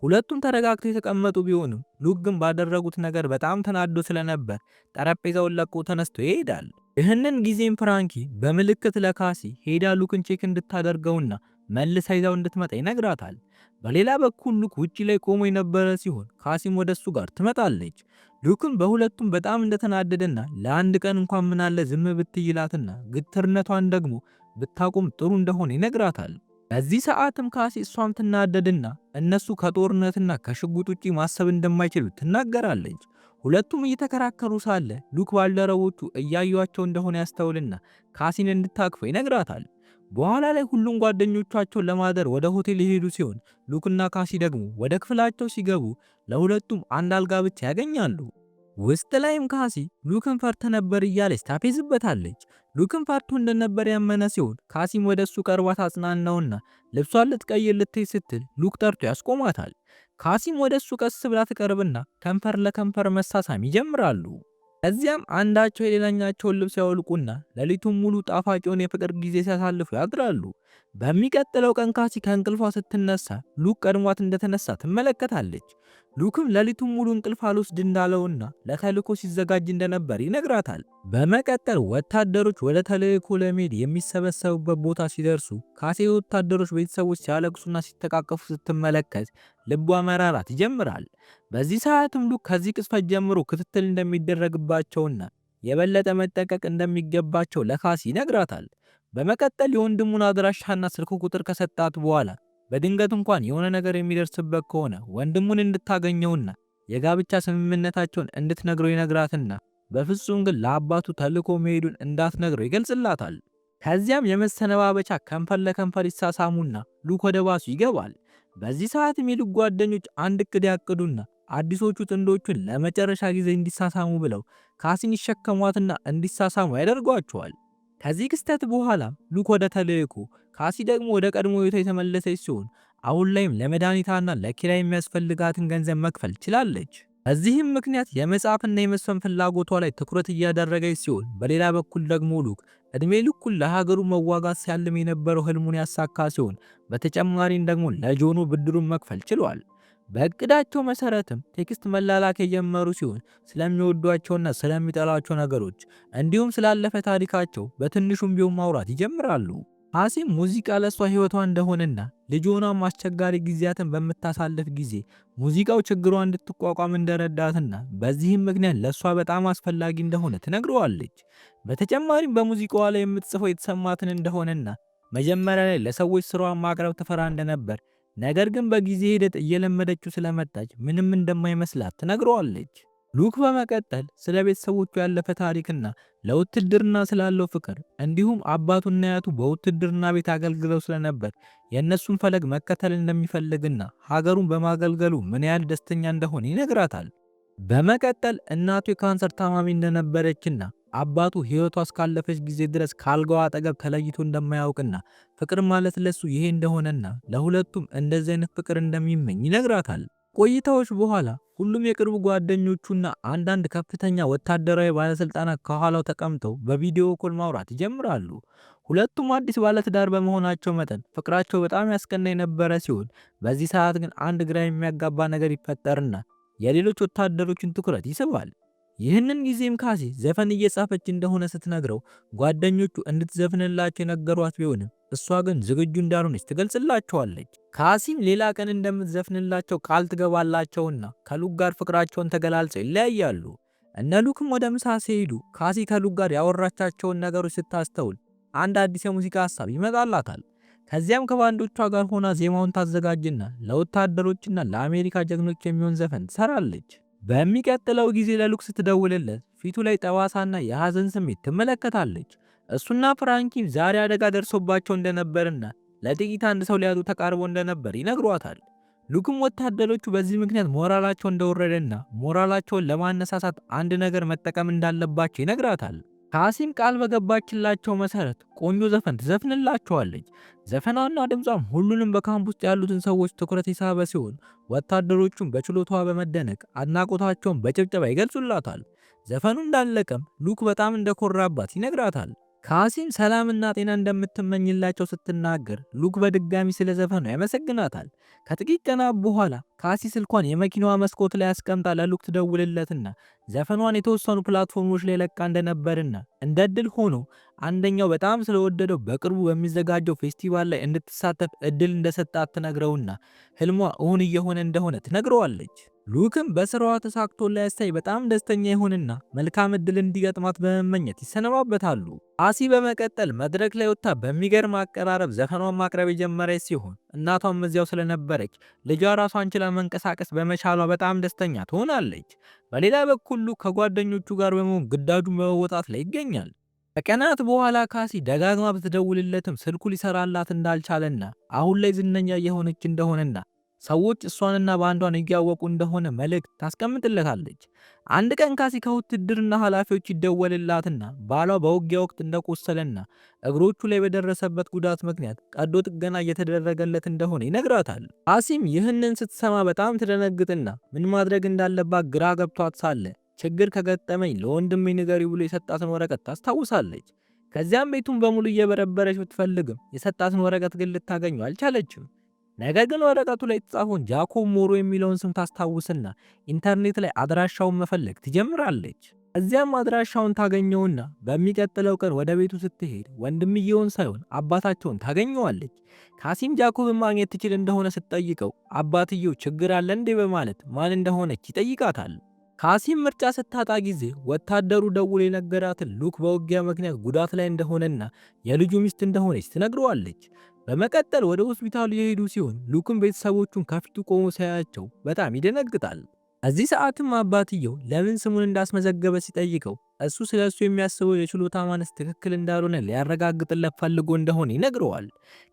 ሁለቱም ተረጋግተው የተቀመጡ ቢሆንም ሉክ ግን ባደረጉት ነገር በጣም ተናዶ ስለነበር ጠረጴዛውን ለቆ ተነስቶ ይሄዳል። ይህንን ጊዜም ፍራንኪ በምልክት ለካሲ ሄዳ ሉክን ቼክ እንድታደርገውና መልሳ ይዛው እንድትመጣ ይነግራታል። በሌላ በኩል ሉክ ውጪ ላይ ቆሞ የነበረ ሲሆን ካሲም ወደሱ ጋር ትመጣለች። ሉክም በሁለቱም በጣም እንደተናደደና ለአንድ ቀን እንኳን ምናለ ዝም ብትይላትና ግትርነቷን ደግሞ ብታቆም ጥሩ እንደሆነ ይነግራታል። በዚህ ሰዓትም ካሲ እሷም ትናደድና እነሱ ከጦርነትና ከሽጉጥ ውጪ ማሰብ እንደማይችሉ ትናገራለች። ሁለቱም እየተከራከሩ ሳለ ሉክ ባልደረቦቹ እያዩዋቸው እንደሆነ ያስተውልና ካሲን እንድታቅፈው ይነግራታል። በኋላ ላይ ሁሉም ጓደኞቻቸውን ለማደር ወደ ሆቴል የሄዱ ሲሆን ሉክና ካሲ ደግሞ ወደ ክፍላቸው ሲገቡ ለሁለቱም አንድ አልጋ ብቻ ያገኛሉ። ውስጥ ላይም ካሲ ሉክን ፈርተ ነበር እያለች ታፌዝበታለች። ሉክን ፈርቶ እንደነበር ያመነ ሲሆን ካሲም ወደሱ ቀርባ ታጽናናውና ልብሷን ልትቀይር ልትሄድ ስትል ሉክ ጠርቶ ያስቆማታል። ካሲም ወደሱ ቀስ ብላ ትቀርብና ከንፈር ለከንፈር መሳሳም ይጀምራሉ። ከዚያም አንዳቸው የሌላኛቸውን ልብስ ያወልቁና ሌሊቱን ሙሉ ጣፋጭውን የፍቅር ጊዜ ሲያሳልፉ ያድራሉ። በሚቀጥለው ቀን ካሲ ከእንቅልፏ ስትነሳ ሉክ ቀድሟት እንደተነሳ ትመለከታለች። ሉክም ሌሊቱን ሙሉ እንቅልፍ አልወስድ እንዳለውና ለተልእኮ ሲዘጋጅ እንደነበር ይነግራታል። በመቀጠል ወታደሮች ወደ ተልእኮ ለመሄድ የሚሰበሰቡበት ቦታ ሲደርሱ ካሲ የወታደሮች ቤተሰቦች ሲያለቅሱና ሲተቃቀፉ ስትመለከት ልቧ መራራት ይጀምራል። በዚህ ሰዓትም ሉክ ከዚህ ቅጽበት ጀምሮ ክትትል እንደሚደረግባቸውና የበለጠ መጠንቀቅ እንደሚገባቸው ለካሲ ይነግራታል። በመቀጠል የወንድሙን አድራሻና ስልክ ቁጥር ከሰጣት በኋላ በድንገት እንኳን የሆነ ነገር የሚደርስበት ከሆነ ወንድሙን እንድታገኘውና የጋብቻ ስምምነታቸውን እንድትነግረው ይነግራትና በፍጹም ግን ለአባቱ ተልእኮ መሄዱን እንዳትነግረው ይገልጽላታል። ከዚያም የመሰነባበቻ ከንፈር ለከንፈር ይሳሳሙና ሉክ ወደ ባሱ ይገባል። በዚህ ሰዓትም የሉክ ጓደኞች አንድ እቅድ ያቅዱና አዲሶቹ ጥንዶቹን ለመጨረሻ ጊዜ እንዲሳሳሙ ብለው ካሲን ይሸከሟትና እንዲሳሳሙ ያደርጓቸዋል። ከዚህ ክስተት በኋላ ሉክ ወደ ተልእኮ፣ ካሲ ደግሞ ወደ ቀድሞ ህይወቷ የተመለሰች ሲሆን አሁን ላይም ለመድኃኒቷና ለኪራይ የሚያስፈልጋትን ገንዘብ መክፈል ችላለች። በዚህም ምክንያት የመጻፍና የመስፈን ፍላጎቷ ላይ ትኩረት እያደረገች ሲሆን በሌላ በኩል ደግሞ ሉክ እድሜ ልኩን ለሀገሩ መዋጋት ሲያልም የነበረው ህልሙን ያሳካ ሲሆን በተጨማሪም ደግሞ ለጆኑ ብድሩን መክፈል ችሏል። በእቅዳቸው መሰረትም ቴክስት መላላክ የጀመሩ ሲሆን ስለሚወዷቸውና ስለሚጠሏቸው ነገሮች እንዲሁም ስላለፈ ታሪካቸው በትንሹም ቢሆን ማውራት ይጀምራሉ። ሀሲም ሙዚቃ ለሷ ህይወቷ እንደሆነና ልጅ ሆኗም አስቸጋሪ ጊዜያትን በምታሳልፍ ጊዜ ሙዚቃው ችግሯ እንድትቋቋም እንደረዳትና በዚህም ምክንያት ለሷ በጣም አስፈላጊ እንደሆነ ትነግረዋለች። በተጨማሪም በሙዚቃዋ ላይ የምትጽፈው የተሰማትን እንደሆነና መጀመሪያ ላይ ለሰዎች ስራዋን ማቅረብ ትፈራ እንደነበር ነገር ግን በጊዜ ሂደት እየለመደችው ስለመጣች ምንም እንደማይመስላት ትነግረዋለች። ሉክ በመቀጠል ስለ ቤተሰቦቹ ያለፈ ታሪክና ለውትድርና ስላለው ፍቅር እንዲሁም አባቱና አያቱ በውትድርና ቤት አገልግለው ስለነበር የእነሱን ፈለግ መከተል እንደሚፈልግና ሀገሩን በማገልገሉ ምን ያህል ደስተኛ እንደሆነ ይነግራታል። በመቀጠል እናቱ የካንሰር ታማሚ እንደነበረችና አባቱ ሕይወቷ እስካለፈች ጊዜ ድረስ ካልጋዋ አጠገብ ተለይቶ እንደማያውቅና ፍቅር ማለት ለሱ ይሄ እንደሆነና ለሁለቱም እንደዚህ አይነት ፍቅር እንደሚመኝ ይነግራታል። ቆይታዎች በኋላ ሁሉም የቅርብ ጓደኞቹና አንዳንድ ከፍተኛ ወታደራዊ ባለስልጣናት ከኋላው ተቀምጠው በቪዲዮ ኮል ማውራት ይጀምራሉ። ሁለቱም አዲስ ባለትዳር በመሆናቸው መጠን ፍቅራቸው በጣም ያስቀና የነበረ ሲሆን በዚህ ሰዓት ግን አንድ ግራ የሚያጋባ ነገር ይፈጠርና የሌሎች ወታደሮችን ትኩረት ይስባል። ይህንን ጊዜም ካሲ ዘፈን እየጻፈች እንደሆነ ስትነግረው ጓደኞቹ እንድትዘፍንላቸው የነገሯት ቢሆንም እሷ ግን ዝግጁ እንዳልሆነች ትገልጽላቸዋለች። ካሲም ሌላ ቀን እንደምትዘፍንላቸው ቃል ትገባላቸውና ከሉክ ጋር ፍቅራቸውን ተገላልጸው ይለያያሉ። እነ ሉክም ወደ ምሳ ሲሄዱ ካሲ ከሉክ ጋር ያወራቻቸውን ነገሮች ስታስተውል አንድ አዲስ የሙዚቃ ሀሳብ ይመጣላታል። ከዚያም ከባንዶቿ ጋር ሆና ዜማውን ታዘጋጅና ለወታደሮችና ለአሜሪካ ጀግኖች የሚሆን ዘፈን ትሰራለች። በሚቀጥለው ጊዜ ለሉክ ስትደውልለት ፊቱ ላይ ጠባሳና የሐዘን ስሜት ትመለከታለች። እሱና ፍራንኪን ዛሬ አደጋ ደርሶባቸው እንደነበርና ለጥቂት አንድ ሰው ሊያጡ ተቃርቦ እንደነበር ይነግሯታል። ሉክም ወታደሮቹ በዚህ ምክንያት ሞራላቸው እንደወረደና ሞራላቸውን ለማነሳሳት አንድ ነገር መጠቀም እንዳለባቸው ይነግራታል። ካሲም ቃል በገባችላቸው መሰረት ቆንጆ ዘፈን ትዘፍንላቸዋለች። ዘፈኗና ድምጿም ሁሉንም በካምፕ ውስጥ ያሉትን ሰዎች ትኩረት የሳበ ሲሆን ወታደሮቹም በችሎታዋ በመደነቅ አድናቆታቸውን በጭብጨባ ይገልጹላታል። ዘፈኑ እንዳለቀም ሉክ በጣም እንደኮራባት ይነግራታል። ካሲም ሰላምና ጤና እንደምትመኝላቸው ስትናገር ሉክ በድጋሚ ስለ ዘፈኑ ያመሰግናታል። ከጥቂት ቀናት በኋላ ካሲ ስልኳን የመኪናዋ መስኮት ላይ አስቀምጣ ለሉክ ትደውልለትና ዘፈኗን የተወሰኑ ፕላትፎርሞች ላይ ለቃ እንደነበርና እንደ እድል ሆኖ አንደኛው በጣም ስለወደደው በቅርቡ በሚዘጋጀው ፌስቲቫል ላይ እንድትሳተፍ እድል እንደሰጣት ትነግረውና ህልሟ እውን እየሆነ እንደሆነ ትነግረዋለች። ሉክም በስራዋ ተሳክቶላት ሳይ በጣም ደስተኛ ይሆንና መልካም እድል እንዲገጥማት በመመኘት ይሰነባበታሉ። ካሲ በመቀጠል መድረክ ላይ ወጥታ በሚገርም አቀራረብ ዘፈኗን ማቅረብ የጀመረች ሲሆን እናቷም እዚያው ስለነበረች ልጇ ራሷን ችላ መንቀሳቀስ በመቻሏ በጣም ደስተኛ ትሆናለች። በሌላ በኩል ሉክ ከጓደኞቹ ጋር በመሆን ግዳጁን በመወጣት ላይ ይገኛል። ከቀናት በኋላ ካሲ ደጋግማ ብትደውልለትም ስልኩ ሊሰራላት እንዳልቻለና አሁን ላይ ዝነኛ እየሆነች እንደሆነና ሰዎች እሷንና ባንዷን እያወቁ እንደሆነ መልእክት ታስቀምጥለታለች። አንድ ቀን ካሲ ከውትድርና ኃላፊዎች ይደወልላትና ባሏ በውጊያ ወቅት እንደቆሰለና እግሮቹ ላይ በደረሰበት ጉዳት ምክንያት ቀዶ ጥገና እየተደረገለት እንደሆነ ይነግራታል። ካሲም ይህንን ስትሰማ በጣም ትደነግጥና ምን ማድረግ እንዳለባት ግራ ገብቷት ሳለ ችግር ከገጠመኝ ለወንድሜ ንገሪ ብሎ የሰጣትን ወረቀት ታስታውሳለች። ከዚያም ቤቱን በሙሉ እየበረበረች ብትፈልግም የሰጣትን ወረቀት ግን ልታገኘው አልቻለችም። ነገር ግን ወረቀቱ ላይ የተጻፈውን ጃኮብ ሞሮ የሚለውን ስም ታስታውስና ኢንተርኔት ላይ አድራሻውን መፈለግ ትጀምራለች። እዚያም አድራሻውን ታገኘውና በሚቀጥለው ቀን ወደ ቤቱ ስትሄድ ወንድምየውን ሳይሆን አባታቸውን ታገኘዋለች። ካሲም ጃኮብን ማግኘት ትችል እንደሆነ ስትጠይቀው አባትየው ችግር አለ እንዴ በማለት ማን እንደሆነች ይጠይቃታል። ካሲም ምርጫ ስታጣ ጊዜ ወታደሩ ደውሎ የነገራትን ሉክ በውጊያ ምክንያት ጉዳት ላይ እንደሆነና የልጁ ሚስት እንደሆነች ትነግረዋለች። በመቀጠል ወደ ሆስፒታሉ የሄዱ ሲሆን ሉክም ቤተሰቦቹን ከፊቱ ቆሞ ሳያቸው በጣም ይደነግጣል። እዚህ ሰዓትም አባትየው ለምን ስሙን እንዳስመዘገበ ሲጠይቀው እሱ ስለሱ የሚያስበው የችሎታ ማነስ ትክክል እንዳልሆነ ሊያረጋግጥለት ፈልጎ እንደሆነ ይነግረዋል።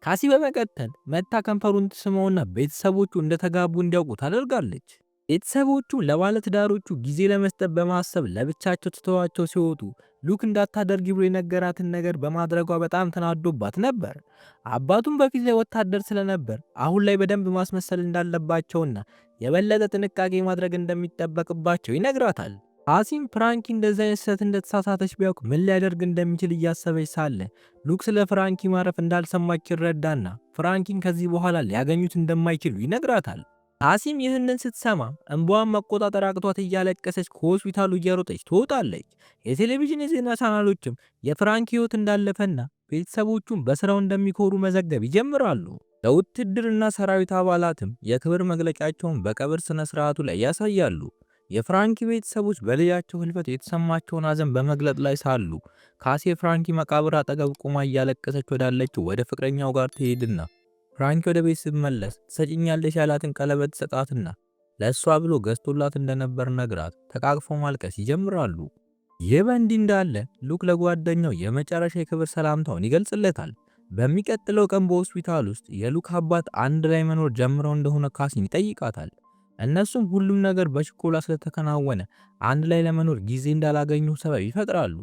ካሲ በመቀጠል መታ ከንፈሩን ትስመውና ቤተሰቦቹ እንደተጋቡ እንዲያውቁ ታደርጋለች። ቤተሰቦቹ ለባለትዳሮቹ ጊዜ ለመስጠት በማሰብ ለብቻቸው ትተዋቸው ሲወጡ ሉክ እንዳታደርጊ ብሎ የነገራትን ነገር በማድረጓ በጣም ተናዶባት ነበር። አባቱም በፊት ላይ ወታደር ስለነበር አሁን ላይ በደንብ ማስመሰል እንዳለባቸውና የበለጠ ጥንቃቄ ማድረግ እንደሚጠበቅባቸው ይነግራታል። ካሲም ፍራንኪ እንደዚህ አይነት ስህተት እንደተሳሳተች ቢያውቅ ምን ሊያደርግ እንደሚችል እያሰበች ሳለ ሉክ ስለ ፍራንኪ ማረፍ እንዳልሰማች ይረዳና ፍራንኪን ከዚህ በኋላ ሊያገኙት እንደማይችሉ ይነግራታል። ካሲም ይህንን ስትሰማ እንባዋን መቆጣጠር አቅቷት እያለቀሰች ከሆስፒታሉ እየሮጠች ትወጣለች። የቴሌቪዥን የዜና ቻናሎችም የፍራንክ ሕይወት እንዳለፈና ቤተሰቦቹም በስራው እንደሚኮሩ መዘገብ ይጀምራሉ። ለውትድርና ሰራዊት አባላትም የክብር መግለጫቸውን በቀብር ስነ ስርዓቱ ላይ ያሳያሉ። የፍራንኪ ቤተሰቦች በልጃቸው ህልፈት የተሰማቸውን ሐዘን በመግለጥ ላይ ሳሉ ካሲ የፍራንኪ መቃብር አጠገብ ቆማ እያለቀሰች ወዳለችው ወደ ፍቅረኛው ጋር ትሄድና ፍራንኪ ወደ ቤት ስትመለስ ትሰጪኛለሽ ያላትን ቀለበት ሰጣትና ለእሷ ብሎ ገዝቶላት እንደነበር ነግራት ተቃቅፎ ማልቀስ ይጀምራሉ። ይህ በእንዲህ እንዳለ ሉክ ለጓደኛው የመጨረሻ የክብር ሰላምታውን ይገልጽለታል። በሚቀጥለው ቀን በሆስፒታል ውስጥ የሉክ አባት አንድ ላይ መኖር ጀምረው እንደሆነ ካሲን ይጠይቃታል። እነሱም ሁሉም ነገር በችኮላ ስለተከናወነ አንድ ላይ ለመኖር ጊዜ እንዳላገኙ ሰበብ ይፈጥራሉ።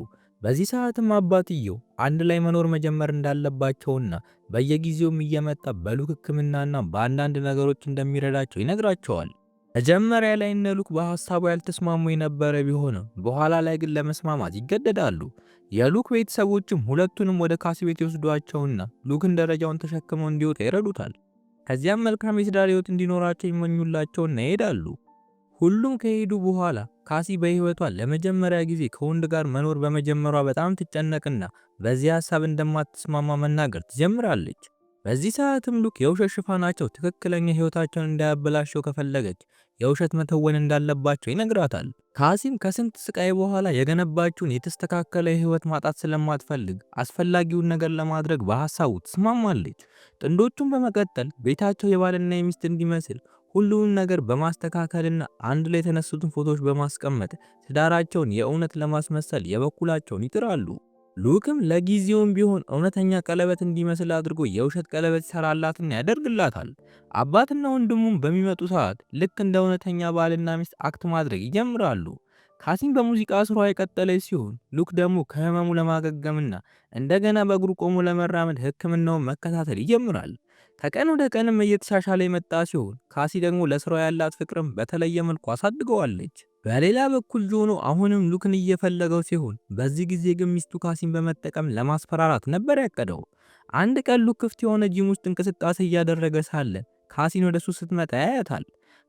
በዚህ ሰዓትም አባትየው አንድ ላይ መኖር መጀመር እንዳለባቸውና በየጊዜውም እየመጣ በሉክ ሕክምናና በአንዳንድ ነገሮች እንደሚረዳቸው ይነግራቸዋል። መጀመሪያ ላይ እነ ሉክ በሐሳቡ ያልተስማሙ የነበረ ቢሆንም በኋላ ላይ ግን ለመስማማት ይገደዳሉ። የሉክ ቤተሰቦችም ሁለቱንም ወደ ካሲ ቤት ይወስዷቸውና ሉክን ደረጃውን ተሸክመው እንዲወጣ ይረዱታል። ከዚያም መልካም የትዳር ሕይወት እንዲኖራቸው ይመኙላቸውና ይሄዳሉ። ሁሉም ከሄዱ በኋላ ካሲ በህይወቷ ለመጀመሪያ ጊዜ ከወንድ ጋር መኖር በመጀመሯ በጣም ትጨነቅና በዚህ ሐሳብ እንደማትስማማ መናገር ትጀምራለች። በዚህ ሰዓትም ሉክ የውሸት ሽፋናቸው ትክክለኛ ህይወታቸውን እንዳያበላሸው ከፈለገች የውሸት መተወን እንዳለባቸው ይነግራታል። ካሲም ከስንት ስቃይ በኋላ የገነባችውን የተስተካከለ ህይወት ማጣት ስለማትፈልግ አስፈላጊውን ነገር ለማድረግ በሐሳቡ ትስማማለች። ጥንዶቹም በመቀጠል ቤታቸው የባልና የሚስት እንዲመስል ሁሉንም ነገር በማስተካከልና አንድ ላይ የተነሱትን ፎቶዎች በማስቀመጥ ትዳራቸውን የእውነት ለማስመሰል የበኩላቸውን ይጥራሉ። ሉክም ለጊዜውም ቢሆን እውነተኛ ቀለበት እንዲመስል አድርጎ የውሸት ቀለበት ይሰራላትና ያደርግላታል። አባትና ወንድሙም በሚመጡ ሰዓት ልክ እንደ እውነተኛ ባልና ሚስት አክት ማድረግ ይጀምራሉ። ካሲም በሙዚቃ ስራዋ የቀጠለች ሲሆን ሉክ ደግሞ ከህመሙ ለማገገምና እንደገና በእግሩ ቆሞ ለመራመድ ህክምናውን መከታተል ይጀምራል። ከቀን ወደ ቀንም እየተሻሻለ የመጣ ሲሆን ካሲ ደግሞ ለስራው ያላት ፍቅርም በተለየ መልኩ አሳድገዋለች። በሌላ በኩል ጆኖ አሁንም ሉክን እየፈለገው ሲሆን በዚህ ጊዜ ግን ሚስቱ ካሲን በመጠቀም ለማስፈራራት ነበር ያቀደው። አንድ ቀን ሉክ ክፍት የሆነ ጂም ውስጥ እንቅስቃሴ እያደረገ ሳለ ካሲን ወደሱ ስትመጣ ያያታል።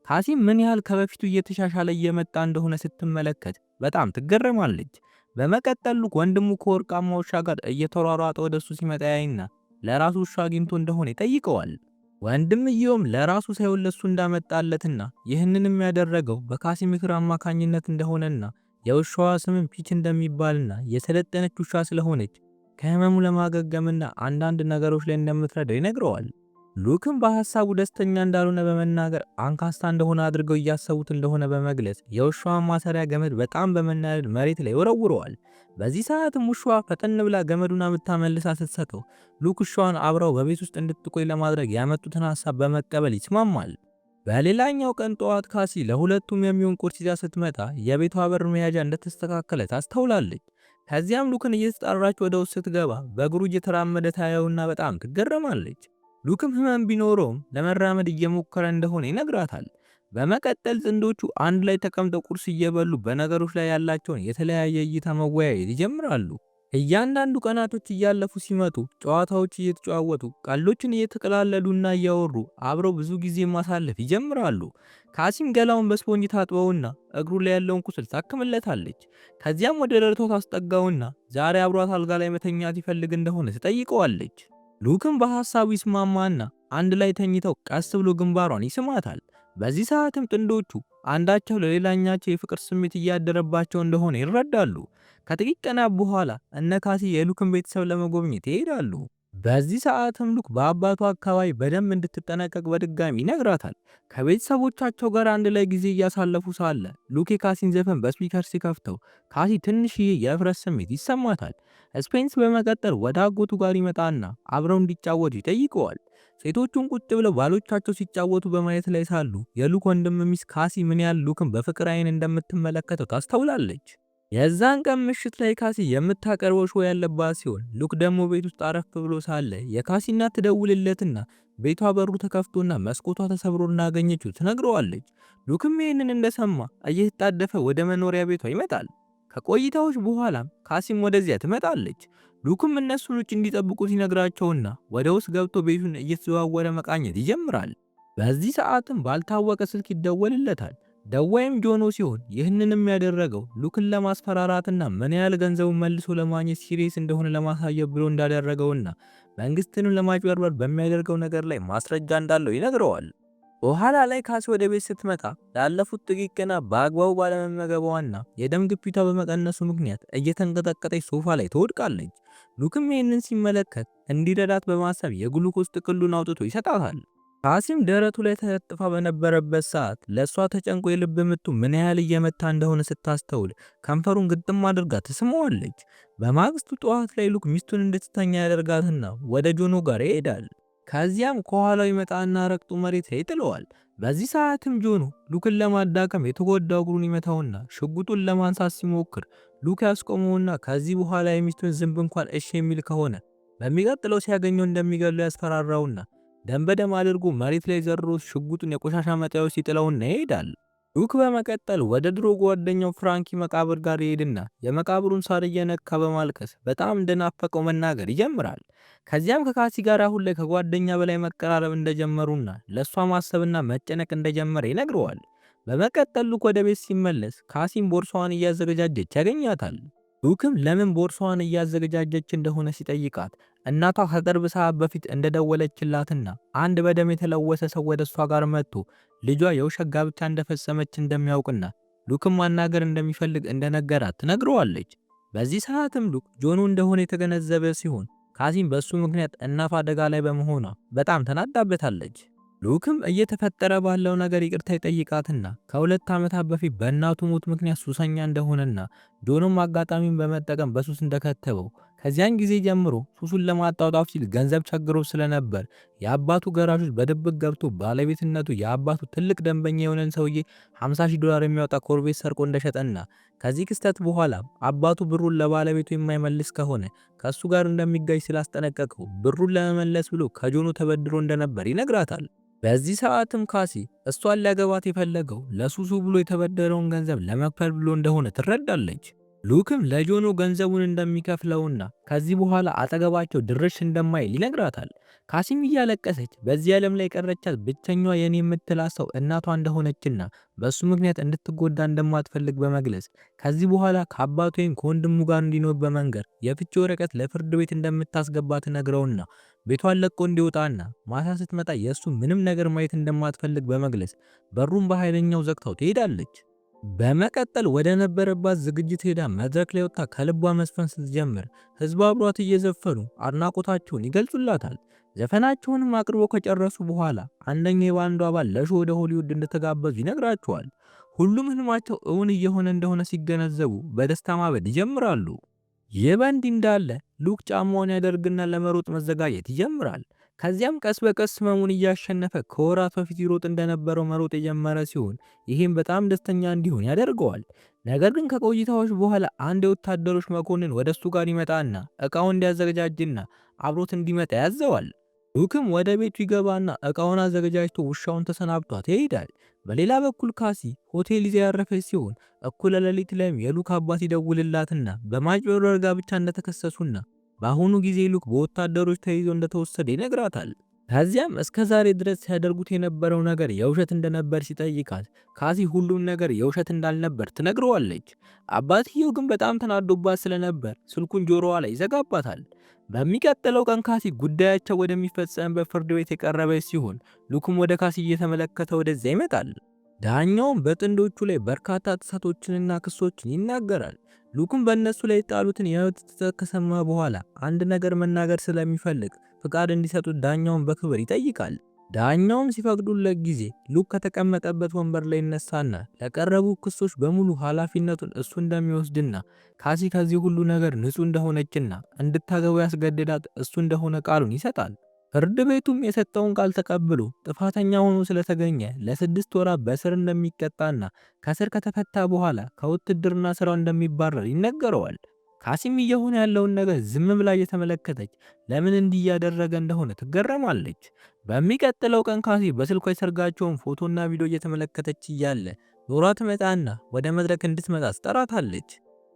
ካሲን ምን ያህል ከበፊቱ እየተሻሻለ እየመጣ እንደሆነ ስትመለከት በጣም ትገረማለች። በመቀጠል ሉክ ወንድሙ ከወርቃማ ውሻ ጋር እየተሯሯጠ ወደሱ ሲመጣ ያይና ለራሱ ውሻ አግኝቶ እንደሆነ ይጠይቀዋል። ወንድምየውም ለራሱ ሳይሆን ለሱ እንዳመጣለትና ይህንንም ያደረገው በካሲ ምክር አማካኝነት እንደሆነና የውሻዋ ስምም ፒች እንደሚባልና የሰለጠነች ውሻ ስለሆነች ከህመሙ ለማገገምና አንዳንድ ነገሮች ላይ እንደምትረዳው ይነግረዋል። ሉክም በሐሳቡ ደስተኛ እንዳልሆነ በመናገር አንካስታ እንደሆነ አድርገው እያሰቡት እንደሆነ በመግለጽ የውሻዋን ማሰሪያ ገመድ በጣም በመናደድ መሬት ላይ ወረውረዋል። በዚህ ሰዓትም ውሻዋ ፈጠን ብላ ገመዱን አምጥታ መልሳ ስትሰጠው ሉክ ውሻዋን አብረው በቤት ውስጥ እንድትቆይ ለማድረግ ያመጡትን ሐሳብ በመቀበል ይስማማል። በሌላኛው ቀን ጠዋት ካሲ ለሁለቱም የሚሆን ቁርስ ይዛ ስትመጣ የቤቷ በር መያዣ እንደተስተካከለ ታስተውላለች። ከዚያም ሉክን እየተጣራች ወደ ውስጥ ስትገባ በእግሩ እየተራመደ ታየውና በጣም ትገረማለች። ሉክም ህመም ቢኖረውም ለመራመድ እየሞከረ እንደሆነ ይነግራታል። በመቀጠል ጥንዶቹ አንድ ላይ ተቀምጠው ቁርስ እየበሉ በነገሮች ላይ ያላቸውን የተለያየ እይታ መወያየት ይጀምራሉ። እያንዳንዱ ቀናቶች እያለፉ ሲመጡ ጨዋታዎች እየተጨዋወቱ ቀልዶችን እየተቀላለዱና እያወሩ አብረው ብዙ ጊዜ ማሳለፍ ይጀምራሉ። ካሲም ገላውን በስፖንጅ ታጥበውና እግሩ ላይ ያለውን ቁስል ታክምለታለች። ከዚያም ወደ ደረቷ ታስጠጋውና ዛሬ አብሯት አልጋ ላይ መተኛት ይፈልግ እንደሆነ ትጠይቀዋለች። ሉክም በሐሳቡ ይስማማና አንድ ላይ ተኝተው ቀስ ብሎ ግንባሯን ይስማታል። በዚህ ሰዓትም ጥንዶቹ አንዳቸው ለሌላኛቸው የፍቅር ስሜት እያደረባቸው እንደሆነ ይረዳሉ። ከጥቂት ቀናት በኋላ እነ ካሲ የሉክን ቤተሰብ ለመጎብኘት ይሄዳሉ። በዚህ ሰዓትም ሉክ በአባቱ አካባቢ በደንብ እንድትጠነቀቅ በድጋሚ ይነግራታል። ከቤተሰቦቻቸው ጋር አንድ ላይ ጊዜ እያሳለፉ ሳለ ሉክ የካሲን ዘፈን በስፒከር ሲከፍተው ካሲ ትንሽዬ የእፍረት ስሜት ይሰማታል። ስፔንስ በመቀጠል ወደ አጎቱ ጋር ይመጣና አብረው እንዲጫወቱ ይጠይቀዋል። ሴቶቹን ቁጭ ብለው ባሎቻቸው ሲጫወቱ በማየት ላይ ሳሉ የሉክ ወንድም ሚስ ካሲ ምን ያህል ሉክን በፍቅር አይን እንደምትመለከተው ታስተውላለች። የዛን ቀን ምሽት ላይ ካሲ የምታቀርበው ሾው ያለባት ሲሆን ሉክ ደግሞ ቤት ውስጥ አረፍ ብሎ ሳለ የካሲ እናት ትደውልለትና ቤቷ በሩ ተከፍቶና መስኮቷ ተሰብሮ እንዳገኘችው ትነግረዋለች። ሉክም ይህንን እንደሰማ እየተጣደፈ ወደ መኖሪያ ቤቷ ይመጣል። ከቆይታዎች በኋላም ካሲም ወደዚያ ትመጣለች። ሉክም እነሱን ውጭ እንዲጠብቁት ይነግራቸውና ወደ ውስጥ ገብቶ ቤቱን እየተዘዋወረ መቃኘት ይጀምራል። በዚህ ሰዓትም ባልታወቀ ስልክ ይደወልለታል። ደዋይም ጆኖ ሲሆን ይህንንም ያደረገው ሉክን ለማስፈራራትና ምን ያህል ገንዘቡን መልሶ ለማግኘት ሲሪየስ እንደሆነ ለማሳየት ብሎ እንዳደረገውና መንግስትንም ለማጭበርበር በሚያደርገው ነገር ላይ ማስረጃ እንዳለው ይነግረዋል። በኋላ ላይ ካሲ ወደ ቤት ስትመጣ ላለፉት ጥቂት ቀናት በአግባቡ ባለመመገቧና የደም ግፊቷ በመቀነሱ ምክንያት እየተንቀጠቀጠች ሶፋ ላይ ትወድቃለች። ሉክም ይህንን ሲመለከት እንዲረዳት በማሰብ የግሉኮስ ጥቅሉን አውጥቶ ይሰጣታል። ካሲም ደረቱ ላይ ተለጥፋ በነበረበት ሰዓት ለእሷ ተጨንቆ የልብ ምቱ ምን ያህል እየመታ እንደሆነ ስታስተውል ከንፈሩን ግጥም አድርጋ ትስመዋለች። በማግስቱ ጠዋት ላይ ሉክ ሚስቱን እንድትተኛ ያደርጋትና ወደ ጆኖ ጋር ይሄዳል። ከዚያም ከኋላው ይመጣና ረግጦ መሬት ላይ ይጥለዋል። በዚህ ሰዓትም ጆኖ ሉክን ለማዳከም የተጎዳው እግሩን ይመታውና ሽጉጡን ለማንሳት ሲሞክር ሉክ ያስቆመውና ከዚህ በኋላ የሚስቱን ዝንብ እንኳን እሺ የሚል ከሆነ በሚቀጥለው ሲያገኘው እንደሚገለው ያስፈራራውና ደም በደም አድርጎ መሬት ላይ ዘርሮ ሽጉጡን የቆሻሻ መጣያው ሲጥለውና ይሄዳል። ሉክ በመቀጠል ወደ ድሮ ጓደኛው ፍራንኪ መቃብር ጋር ይሄድና የመቃብሩን ሳር እየነካ በማልቀስ በጣም እንደናፈቀው መናገር ይጀምራል። ከዚያም ከካሲ ጋር አሁን ላይ ከጓደኛ በላይ መቀራረብ እንደጀመሩና ለሷ ማሰብና መጨነቅ እንደጀመረ ይነግረዋል። በመቀጠል ሉክ ወደ ቤት ሲመለስ ካሲም ቦርሳዋን እያዘገጃጀች ያገኛታል። ሉክም ለምን ቦርሳዋን እያዘገጃጀች እንደሆነ ሲጠይቃት እናቷ ከቅርብ ሰዓት በፊት እንደደወለችላትና አንድ በደም የተለወሰ ሰው ወደ እሷ ጋር መጥቶ ልጇ የውሸት ጋብቻ እንደፈጸመች እንደሚያውቅና ሉክም ማናገር እንደሚፈልግ እንደነገራት ትነግረዋለች። በዚህ ሰዓትም ሉክ ጆኖ እንደሆነ የተገነዘበ ሲሆን ካሲም በሱ ምክንያት እናቷ አደጋ ላይ በመሆኗ በጣም ተናዳበታለች። ሉክም እየተፈጠረ ባለው ነገር ይቅርታ ይጠይቃትና ከሁለት ዓመታት በፊት በእናቱ ሞት ምክንያት ሱሰኛ እንደሆነና ጆኖም አጋጣሚውን በመጠቀም በሱስ እንደከተበው ከዚያን ጊዜ ጀምሮ ሱሱን ለማጣጣፍ ሲል ገንዘብ ቸግሮ ስለነበር የአባቱ ገራዦች በድብቅ ገብቶ ባለቤትነቱ የአባቱ ትልቅ ደንበኛ የሆነን ሰውዬ $50,000 የሚያወጣ ኮርቤት ሰርቆ እንደሸጠና ከዚህ ክስተት በኋላ አባቱ ብሩን ለባለቤቱ የማይመልስ ከሆነ ከሱ ጋር እንደሚጋጭ ስላስጠነቀቀው ብሩን ለመመለስ ብሎ ከጆኖ ተበድሮ እንደነበር ይነግራታል። በዚህ ሰዓትም ካሲ እሷን ሊያገባት የፈለገው ለሱሱ ብሎ የተበደረውን ገንዘብ ለመክፈል ብሎ እንደሆነ ትረዳለች። ሉክም ለጆኖ ገንዘቡን እንደሚከፍለውና ከዚህ በኋላ አጠገባቸው ድርሽ እንደማይል ይነግራታል። ካሲም እያለቀሰች በዚህ ዓለም ላይ የቀረቻት ብቸኛዋ የኔ የምትላት ሰው እናቷ እንደሆነችና በሱ ምክንያት እንድትጎዳ እንደማትፈልግ በመግለጽ ከዚህ በኋላ ከአባቱ ወይም ከወንድሙ ጋር እንዲኖር በመንገር የፍቺ ወረቀት ለፍርድ ቤት እንደምታስገባ ትነግረውና ቤቷን ለቆ እንዲወጣና ማታ ስትመጣ የሱ ምንም ነገር ማየት እንደማትፈልግ በመግለጽ በሩን በኃይለኛው ዘግታው ትሄዳለች። በመቀጠል ወደ ነበረባት ዝግጅት ሄዳ መድረክ ላይ ወጥታ ከልቧ መስፈን ስትጀምር ህዝብ አብሯት እየዘፈኑ አድናቆታቸውን ይገልጹላታል። ዘፈናቸውንም አቅርቦ ከጨረሱ በኋላ አንደኛው የባንዱ አባል ለሾው ወደ ሆሊውድ እንደተጋበዙ ይነግራቸዋል። ሁሉም ህልማቸው እውን እየሆነ እንደሆነ ሲገነዘቡ በደስታ ማበድ ይጀምራሉ። ይህ በእንዲህ እንዳለ ሉክ ጫማውን ያደርግና ለመሮጥ መዘጋጀት ይጀምራል። ከዚያም ቀስ በቀስ ህመሙን እያሸነፈ ከወራት በፊት ይሮጥ እንደነበረው መሮጥ የጀመረ ሲሆን ይህም በጣም ደስተኛ እንዲሆን ያደርገዋል። ነገር ግን ከቆይታዎች በኋላ አንድ የወታደሮች መኮንን ወደ እሱ ጋር ይመጣና እቃውን እንዲያዘገጃጅና አብሮት እንዲመጣ ያዘዋል። ሉክም ወደ ቤቱ ይገባና እቃውን አዘገጃጅቶ ውሻውን ተሰናብቷት ይሄዳል። በሌላ በኩል ካሲ ሆቴል ይዛ ያረፈች ሲሆን እኩለ ሌሊት ላይም የሉክ አባት ይደውልላትና በማጭበርበር ጋብቻ እንደተከሰሱና በአሁኑ ጊዜ ሉክ በወታደሮች ተይዞ እንደተወሰደ ይነግራታል። ከዚያም እስከ ዛሬ ድረስ ሲያደርጉት የነበረው ነገር የውሸት እንደነበር ሲጠይቃት ካሲ ሁሉም ነገር የውሸት እንዳልነበር ትነግረዋለች። አባትየው ግን በጣም ተናዶባት ስለነበር ስልኩን ጆሮዋ ላይ ይዘጋባታል። በሚቀጥለው ቀን ካሲ ጉዳያቸው ወደሚፈጸምበት ፍርድ ቤት የቀረበች ሲሆን ሉክም ወደ ካሲ እየተመለከተ ወደዚያ ይመጣል። ዳኛውም በጥንዶቹ ላይ በርካታ ጥሰቶችንና ክሶችን ይናገራል። ሉክም በእነሱ ላይ የጣሉትን የህይወት ጥሰት ከሰማ በኋላ አንድ ነገር መናገር ስለሚፈልግ ፍቃድ እንዲሰጡት ዳኛውን በክብር ይጠይቃል። ዳኛውም ሲፈቅዱለት ጊዜ ሉክ ከተቀመጠበት ወንበር ላይ ይነሳና ለቀረቡ ክሶች በሙሉ ኃላፊነቱን እሱ እንደሚወስድና ካሲ ከዚህ ሁሉ ነገር ንጹህ እንደሆነችና እንድታገባው ያስገድዳት እሱ እንደሆነ ቃሉን ይሰጣል። ፍርድ ቤቱም የሰጠውን ቃል ተቀብሎ ጥፋተኛ ሆኖ ስለተገኘ ለ6 ወራት በእስር እንደሚቀጣና ከእስር ከተፈታ በኋላ ከውትድርና ስራው እንደሚባረር ይነገረዋል። ካሲም እየሆነ ያለውን ነገር ዝም ብላ እየተመለከተች ለምን እንዲህ እያደረገ እንደሆነ ትገረማለች። በሚቀጥለው ቀን ካሲ በስልኳ የሰርጋቸውን ፎቶና ቪዲዮ እየተመለከተች እያለ ኖራ ትመጣና ወደ መድረክ እንድትመጣ ትጠራታለች።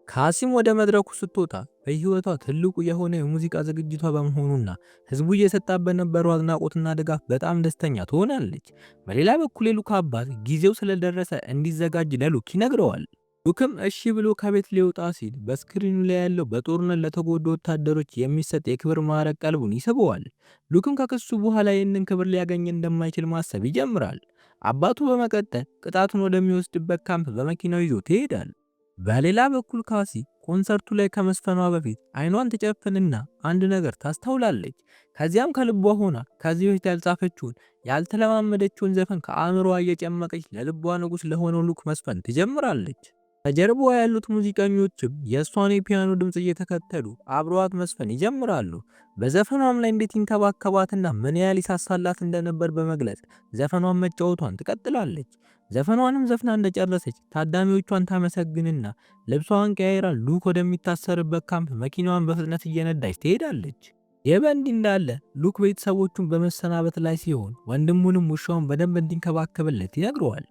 ካሲም ወደ መድረኩ ስትወጣ በህይወቷ ትልቁ የሆነ የሙዚቃ ዝግጅቷ በመሆኑና ህዝቡ እየሰጣት በነበረው አድናቆትና ድጋፍ በጣም ደስተኛ ትሆናለች። በሌላ በኩል የሉክ አባት ጊዜው ስለደረሰ እንዲዘጋጅ ለሉክ ይነግረዋል። ሉክም እሺ ብሎ ከቤት ሊወጣ ሲል በስክሪኑ ላይ ያለው በጦርነት ለተጎዱ ወታደሮች የሚሰጥ የክብር ማዕረግ ቀልቡን ይስበዋል። ሉክም ከክሱ በኋላ ይህንን ክብር ሊያገኝ እንደማይችል ማሰብ ይጀምራል። አባቱ በመቀጠል ቅጣቱን ወደሚወስድበት ካምፕ በመኪናው ይዞት ይሄዳል። በሌላ በኩል ካሲ ኮንሰርቱ ላይ ከመስፈኗ በፊት አይኗን ትጨፍንና አንድ ነገር ታስተውላለች። ከዚያም ከልቧ ሆና ከዚህ በፊት ያልጻፈችውን ያልተለማመደችውን ዘፈን ከአእምሮዋ እየጨመቀች ለልቧ ንጉሥ ለሆነው ሉክ መስፈን ትጀምራለች። ከጀርባዋ ያሉት ሙዚቀኞችም የእሷን የፒያኖ ድምፅ እየተከተሉ አብረዋት መስፈን ይጀምራሉ። በዘፈኗም ላይ እንዴት ይንከባከባትና ምን ያህል ይሳሳላት እንደነበር በመግለጽ ዘፈኗን መጫወቷን ትቀጥላለች። ዘፈኗንም ዘፍና እንደጨረሰች ታዳሚዎቿን ታመሰግንና ልብሷን ቀያይራ ሉክ ወደሚታሰርበት ካምፕ መኪናዋን በፍጥነት እየነዳች ትሄዳለች። ይህ በእንዲህ እንዳለ ሉክ ቤተሰቦቹን በመሰናበት ላይ ሲሆን ወንድሙንም ውሻውን በደንብ እንዲንከባከብለት ይነግረዋል።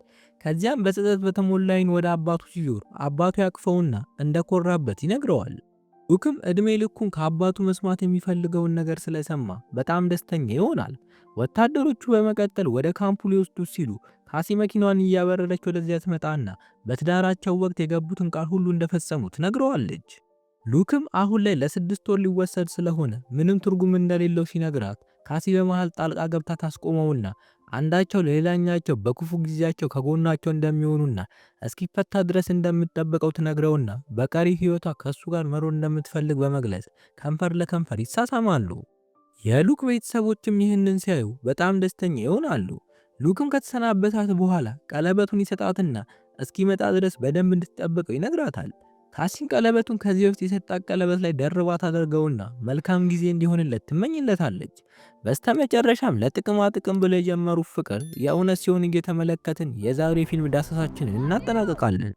ከዚያም በጸጸት በተሞላ ዓይን ወደ አባቱ ሲዞር አባቱ ያቅፈውና እንደኮራበት ይነግረዋል። ሉክም እድሜ ልኩን ከአባቱ መስማት የሚፈልገውን ነገር ስለሰማ በጣም ደስተኛ ይሆናል። ወታደሮቹ በመቀጠል ወደ ካምፑ ሊወስዱት ሲሉ ካሲ መኪናዋን እያበረረች ወደዚያ ትመጣና በትዳራቸው ወቅት የገቡትን ቃል ሁሉ እንደፈጸሙ ትነግረዋለች። ሉክም አሁን ላይ ለ6 ወር ሊወሰድ ስለሆነ ምንም ትርጉም እንደሌለው ሲነግራት ካሲ በመሃል ጣልቃ ገብታ ታስቆመውና አንዳቸው ለሌላኛቸው በክፉ ጊዜያቸው ከጎናቸው እንደሚሆኑና እስኪፈታ ድረስ እንደምትጠብቀው ትነግረውና በቀሪ ህይወቷ ከሱ ጋር መኖር እንደምትፈልግ በመግለጽ ከንፈር ለከንፈር ይሳሳማሉ። የሉክ ቤተሰቦችም ይህንን ሲያዩ በጣም ደስተኛ ይሆናሉ። ሉክም ከተሰናበታት በኋላ ቀለበቱን ይሰጣትና እስኪመጣ ድረስ በደንብ እንድትጠብቀው ይነግራታል። ካሲም ቀለበቱን ከዚህ በፊት የሰጣት ቀለበት ላይ ደርባ ታደርገውና መልካም ጊዜ እንዲሆንለት ትመኝለታለች። በስተመጨረሻም ለጥቅማ ጥቅም ብለው የጀመሩት ፍቅር የእውነት ሲሆን እየተመለከትን የዛሬው የፊልም ዳሰሳችንን እናጠናቅቃለን።